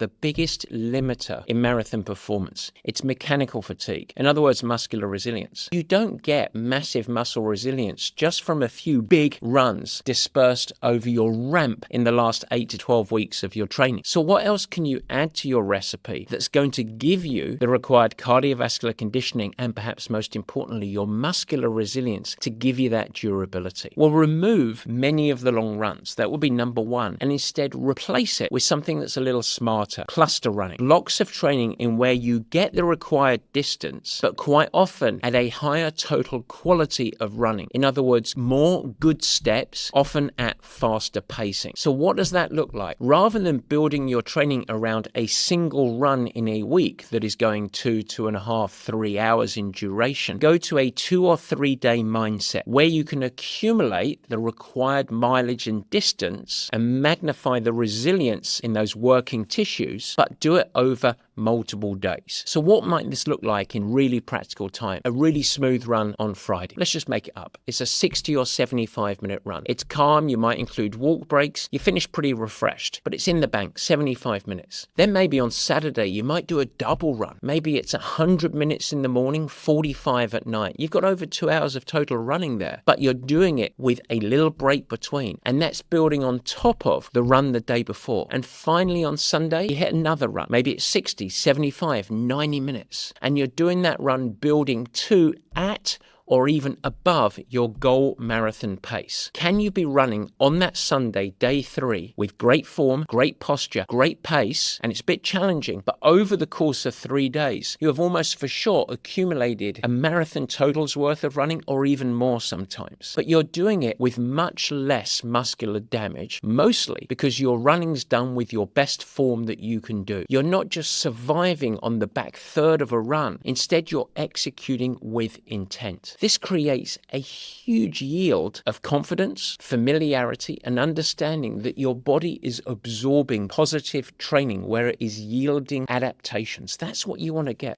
the biggest limiter in marathon performance. It's mechanical fatigue. In other words, muscular resilience. You don't get massive muscle resilience just from a few big runs dispersed over your ramp in the last 8 to 12 weeks of your training. So what else can you add to your recipe that's going to give you the required cardiovascular conditioning and perhaps most importantly, your muscular resilience to give you that durability? Well, remove many of the long runs. That would be number one. And instead replace it with something that's a little smarter. Cluster running. Blocks of training in where you get the required distance, but quite often at a higher total quality of running. In other words, more good steps, often at faster pacing. So what does that look like? Rather than building your training around a single run in a week that is going 2.5, 3 hours in duration, go to a 2 or 3 day mindset where you can accumulate the required mileage and distance and magnify the resilience in those working tissues, but do it over multiple days. So what might this look like in really practical time? A really smooth run on Friday. Let's just make it up. It's a 60 or 75 minute run. It's calm. You might include walk breaks. You finish pretty refreshed, but it's in the bank, 75 minutes. Then maybe on Saturday, you might do a double run. Maybe it's 100 minutes in the morning, 45 at night. You've got over 2 hours of total running there, but you're doing it with a little break between. And that's building on top of the run the day before. And finally on Sunday, you hit another run. Maybe it's 60, 75, 90 minutes. And you're doing that run building to at or even above your goal marathon pace. Can you be running on that Sunday, day 3, with great form, great posture, great pace, and it's a bit challenging, but over the course of 3 days, you have almost for sure accumulated a marathon total's worth of running, or even more sometimes. But you're doing it with much less muscular damage, mostly because your running's done with your best form that you can do. You're not just surviving on the back third of a run. Instead, you're executing with intent. This creates a huge yield of confidence, familiarity, and understanding that your body is absorbing positive training where it is yielding adaptations. That's what you want to get.